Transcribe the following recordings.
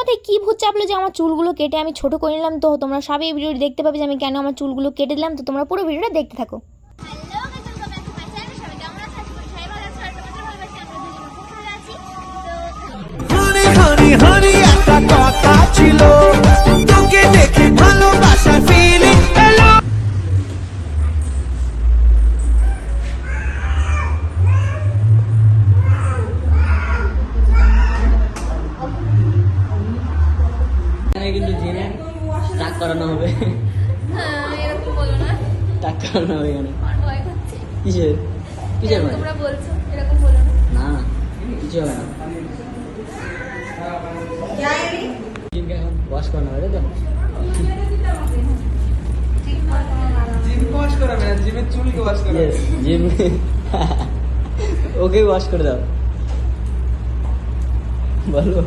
মাথায় কি ভূত চাপলো যে আমার চুলগুলো কেটে আমি ছোট করে নিলাম। তো তোমরা সবই এই ভিডিওটি দেখতে পাবে যে আমি কেন আমার চুলগুলো কেটে দিলাম। তো তোমরা পুরো ভিডিওটা দেখতে থাকো। কিন্তু জিমে টাক করানো হবে। এরকম বলো না, টাক করানো হবে এখানে। আমার ভয় করছে। কিসের কিসের ভয়? তোমরা বলছো এরকম বলো না। না না কিছু হবে না। জিমকে এখন ওয়াশ করানো হবে, তাই তো? Yes, জিম ওকে ওয়াশ করে দাও। বলো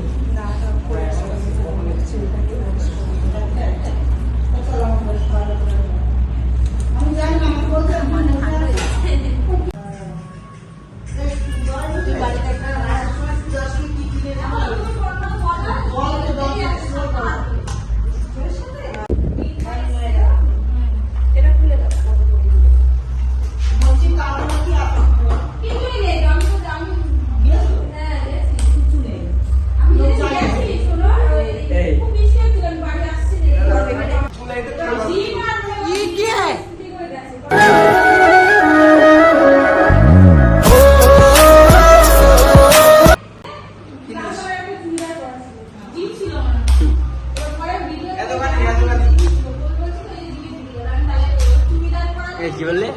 কি বললে?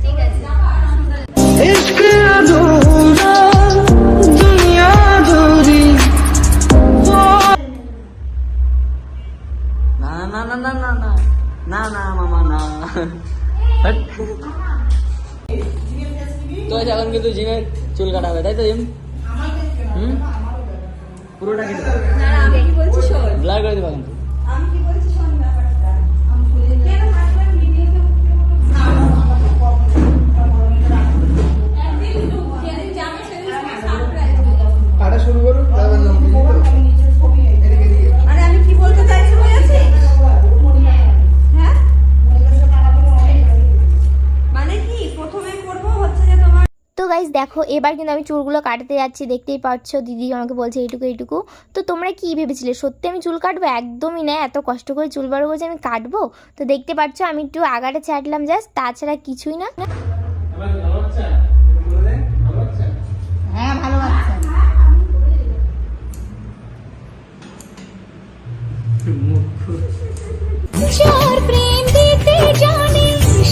ঠিক আছে। না না না না না না না না মামা না। তো এখন কিন্তু জিমের চুল কাটা হবে, তাই তো জিম? পুরোটা কেটে দাও, না আমি কি বলছি শোন। ব্লার করে দেবো কিন্তু। আমি কি বলছি শোন ব্যাপারটা। কেন হাসবেন ভিডিওতে একদিন যেদিন যাবে সেদিন সারপ্রাইজ হয়ে যাবে। কাটা শুরু করুন, তারপর নাম দিয়ে দিতে হবে। এদিকে এদিকে। আরে আমি কি বলতে চাইছি বুঝেছিস? হ্যাঁ মানে কি প্রথমে করব হচ্ছে যে তোমার। তো গাইজ দেখো এবার কিন্তু আমি চুলগুলো কাটতে যাচ্ছি, দেখতেই পাচ্ছ দিদি আমাকে বলছে এইটুকু এইটুকু। তো তোমরা কি ভেবেছিলে সত্যি আমি চুল কাটবো? একদমই না, এত কষ্ট করে চুল বড় করছি আমি কাটবো? তো দেখতে পাচ্ছ আমি একটু আগাটা ছাড়লাম জাস্ট, তাছাড়া কিছুই না। হ্যাঁ ভালো আছে। চার প্রেম দিতে জানে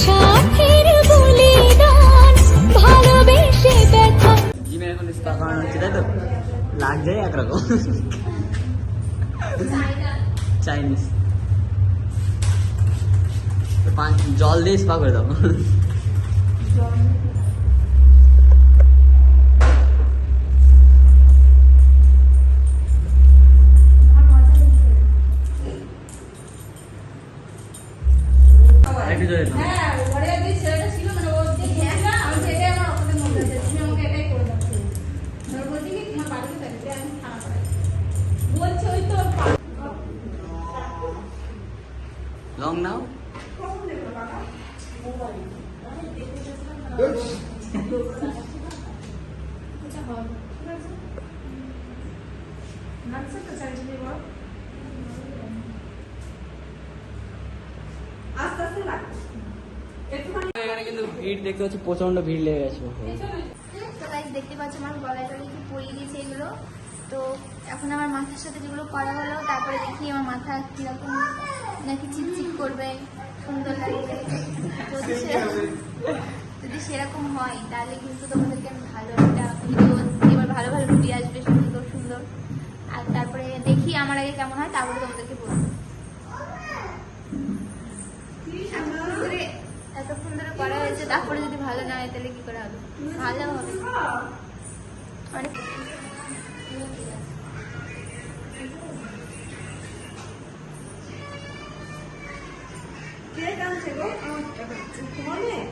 সাথের বলিদান ভালোবেসে ব্যথা। জিমে এখন স্পা করানো হচ্ছে, তাই তো? লাগছে একরকম চাইনিজ। জল দিয়ে স্পা করে দাও। একটু জোরে দাও। হ্যাঁ ওরে যে ছেলেটা ছিল মানে ও যে হ্যাঁ আমি তো এটাই আমার ওকে মনে হচ্ছে তুমি আমাকে এটাই করে দাও। ধর বলছি কি তোমার বাড়িতে থাকবে আমি খানা খাই বলছে ওই তো লং নাও। নাচছে তো চাইছিলি বল আস্তে আস্তে রাখ একটুখানি। এখানে কিন্তু ভিড় দেখতে পাচ্ছি, প্রচন্ড ভিড় লেগে গেছে। তো গাইজ দেখতে পাচ্ছ আমার গলায় টলায় কি পরিয়ে দিয়েছে এগুলো। তো এখন আমার মাথার সাথে যেগুলো করা হলো তারপরে দেখি আমার মাথা কিরকম নাকি চিকচিক করবে, সুন্দর লাগবে। যদি সেরকম হয় তাহলে কিন্তু তোমাদেরকে আমি ভালো একটা ভিডিও এবার ভালো ভালো ভিডিও আসবে সুন্দর সুন্দর। আর তারপরে দেখি আমার আগে কেমন হয় তারপরে তোমাদেরকে বলবো। এতক্ষণ ধরে করা হয়েছে তারপরে যদি ভালো না হয় তাহলে কি করে হবে? ভালো হবে অনেক। কে কাঁদছে গো? তোমার মেয়ে?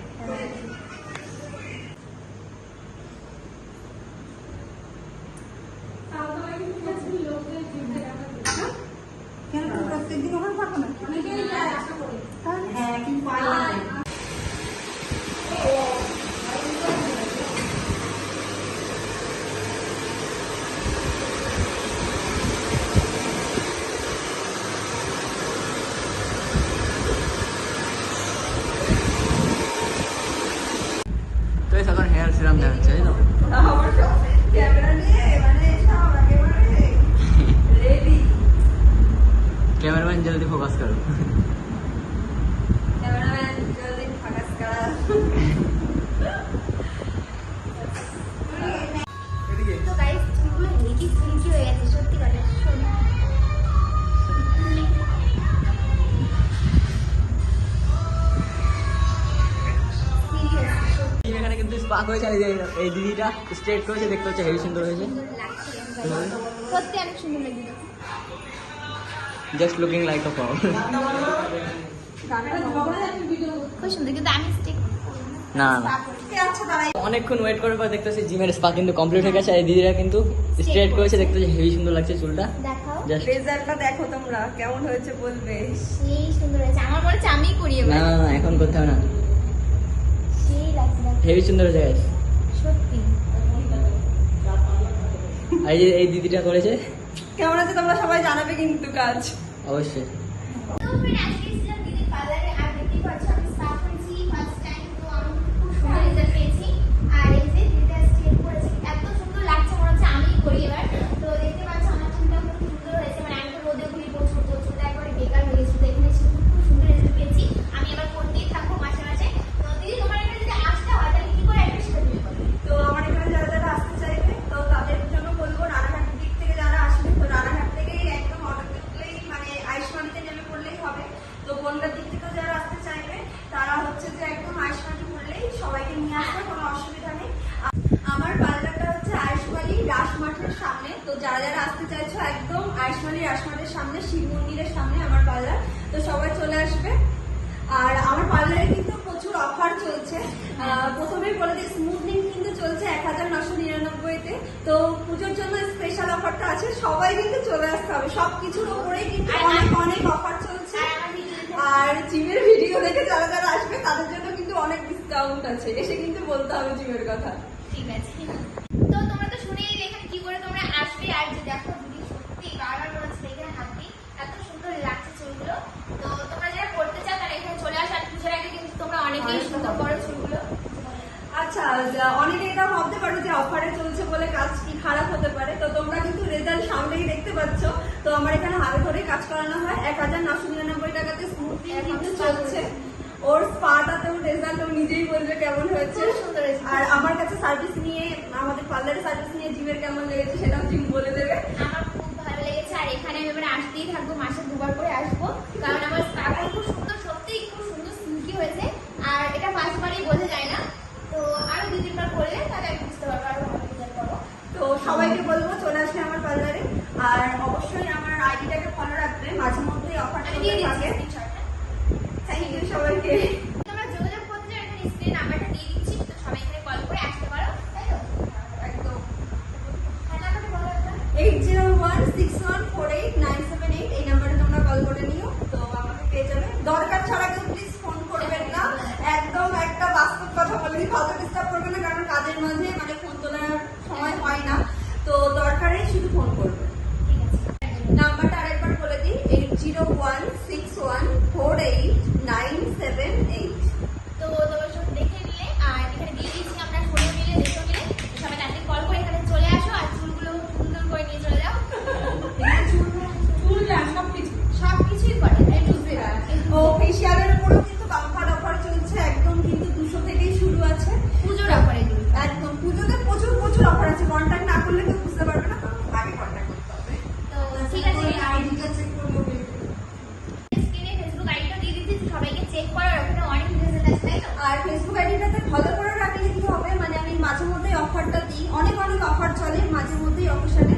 তাও তো কেন প্রত্যেকদিন ওখানে পাবো না অনেকেই যায় আশা করি হ্যাঁ কি পাই না তো এখন হেয়ার সিরাম দেওয়া হচ্ছে তাই তো আমার ক্যামেরা নিয়ে মানে সব একেবারে রেডি कैमरामैन जल्दी फोकस करो ক্যামেরাম্যান জলদি ফাকাস করা তো গাইস চুলগুলো হেভি সিল্কি হয়ে গেছে সত্যি কথা শোনো এখানে কিন্তু স্পার্ক হয়েছে এই দিদিটা স্ট্রেট করেছে দেখতে হচ্ছে হেভি সুন্দর হয়েছে সত্যি অনেক সুন্দর লাগছে জাস্ট লুকিং লাইক আ পাও খুব সুন্দর কিন্তু আমি স্টিক না না আচ্ছা দাঁড়াই অনেকক্ষণ ওয়েট করার পর দেখতেছি জিমের স্পা কিন্তু কমপ্লিট হয়ে গেছে আর এই দিদিরা কিন্তু স্ট্রেট করেছে দেখতে হচ্ছে হেভি সুন্দর লাগছে চুলটা দেখাও জাস্ট রেজাল্টটা দেখো তোমরা কেমন হয়েছে বলবে সেই সুন্দর হয়েছে আমার মনে হচ্ছে আমিই করি না এবার না না এখন করতে হবে না সেই লাগছে দেখো। হেভি সুন্দর হয়েছে guys। সত্যি আর এই যে এই দিদিটা করেছে কেমন আছে তোমরা সবাই জানাবে কিন্তু কাজ অবশ্যই তো ফ্রেন্ড আজকে এসেছিলাম দিদির পার্লারে আর দেখতেই পাচ্ছ আমি স্টার্ট করেছি ফার্স্ট টাইম তো আমি খুব সুন্দর রেজাল্ট পেয়েছি আর এই যে দিদিটা স্টেপ করেছি এত সুন্দর লাগছে মনে হচ্ছে আমিই করি এবার তো দেখতে পাচ্ছ আমার চুলটা খুব সুন্দর হয়েছে মানে আমি তো রোদে ঘুরি প্রচুর তো চুলটা একবারে বেকার হয়ে গেছিল এখানে এসে খুব সুন্দর রেজাল্ট পেয়েছি আমি এবার করতেই থাকবো মাসে মাসে তো দিদি তোমার এখানে যদি আসতে হয় তাহলে কি করে অ্যাড্রেস সেটা তুমি বলো তো আমার এখানে যারা যারা আসতে চাইবে তো তাদের জন্য বলবো রানাঘাটের দিক থেকে যারা আসবে তো রানাঘাট থেকেই একদম অটোতে উঠলেই মানে আয়ুষ্মানিতে নেমে পড়লেই হবে তো বনগার দিক থেকে যারা আসতে চাইবে তারা হচ্ছে যে একদম আয়ুষ্মানি পড়লেই সবাইকে নিয়ে আসবে কোনো অসুবিধা নেই আমার পার্লারটা হচ্ছে আয়ুষ্মানি রাসমাঠের সামনে তো যারা যারা আসতে চাইছো একদম আয়ুষ্মানি রাসমাঠের সামনে শিব মন্দিরের সামনে আমার পার্লার তো সবাই চলে আসবে আর আমার পার্লারে কিন্তু প্রচুর অফার চলছে প্রথমেই বলে দিই স্মুথনিং কিন্তু চলছে 1999-তে তো পুজোর জন্য স্পেশাল অফারটা আছে সবাই কিন্তু চলে আসতে হবে সবকিছুর উপরেই কিন্তু অনেক অনেক অফার চলছে আর জিমের ভিডিও দেখে যারা যারা আসবে তাদের জন্য কিন্তু অনেক ডিসকাউন্ট আছে এসে কিন্তু বলতে হবে জিমের কথা ঠিক আছে তো তোমরা তো শুনেই এখানে কি করে তোমরা আসবে আর যে দেখো দিদি সত্যি বারবার মনে হচ্ছে এখানে হাঁটতে এত সুন্দর লাগছে চুলগুলো তো তোমরা যারা করতে চাও তারা এখানে চলে আসো আর পুজোর আগে কিন্তু তোমরা অনেকেই সুন্দর করো চুলগুলো আচ্ছা অনেকে এটা ভাবতে পারো যে অফারে চলছে বলে কাজ কি খারাপ হতে পারে তো তোমরা কিন্তু রেজাল্ট সামনেই দেখতে পাচ্ছ তো আমার এখানে হাতে ধরে কাজ করানো হয় 1999 টাকাতে স্মুথনিং কিন্তু চলছে ওর স্পাটাতেও রেজাল্ট ও নিজেই বলবে কেমন হয়েছে খুব সুন্দর হয়েছে। আর আমার কাছে সার্ভিস নিয়ে আমাদের পার্লারে সার্ভিস নিয়ে জিমের কেমন লেগেছে সেটাও জিম বলে দেবে আমার খুব ভালো লেগেছে আর এখানে আমি এবার আসতেই থাকবো মাসে দুবার করে আসবো কারণ আমার স্কার্ফ খুব সুন্দর সত্যিই খুব সুন্দর সিল্কি হয়েছে আর এটা ফার্স্টবারই বোঝা যায় না তো আরো দু তিনবার করলে তাহলে আমি বুঝতে পারবো আরো ভালো রেজাল্ট করো তো সবাইকে বলবো চলে আসবে আমার পার্লারে আর অবশ্যই আমার আইডিটাকে ফলো রাখবে মাঝে মধ্যেই অফার আমি দিয়ে চলতে দিচ্ছি থাকে স্ক্রিনশটটা থ্যাংক ইউ সবাইকে তোমরা যোগাযোগ করতে চাও এখানে স্ক্রিনে নাম্বারটা দিয়ে দিচ্ছি তো সবাই এখানে কল করে আসতে পারো তাই তো একদম হ্যাঁ নাম্বারটা বলো একটা 8016148978 এই নাম্বারে তোমরা কল করে নিও তো আমাকে পেয়ে যাবে দরকার ছাড়া কেউ প্লিজ ফোন করবেন না একদম একটা বাস্তব কথা বলে দিই কত ডিস্টার্ব করবে না কারণ কাজের মাঝে মানে ফোন তোলার সময় হয় না তো দরকারে শুধু ফোন করবে ঠিক আছে নাম্বারটা আরেকবার বলে দিই 8016148978 তো তোমরা সব দেখে নিলে আর এখানে দিয়ে দিচ্ছি আমরা ফোনে মিলে দেখে মিলে সবাই তাড়াতাড়ি কল করে এখানে চলে আসো আর চুলগুলো সুন্দর করে নিয়ে চলে যাও চুল না সবকিছু সবকিছুই করে তাই তো ও ফেসিয়ালের উপরেও কিন্তু বাম্পার অফার চলছে একদম কিন্তু 200 থেকেই শুরু আছে পুজোর অফারে এগুলো একদম পুজোতে প্রচুর প্রচুর অফার আছে কন্ট্যাক্ট না করলে তো বুঝতে পারবে না আগে কন্ট্যাক্ট করতে হবে তো ঠিক আছে আইডিটা চেক করবো স্ক্রিনে ফেসবুক আইডিটা দিয়ে দিচ্ছি সবাইকে চেক করো আর ওখানে অনেক রেজাল্ট আছে তাই তো আর ফেসবুক আইডিটাতে ফলো করে রাখলে কি হবে মানে আমি মাঝে মধ্যেই অফারটা দিই অনেক অনেক অফার চলে মাঝে মধ্যেই অকেশনে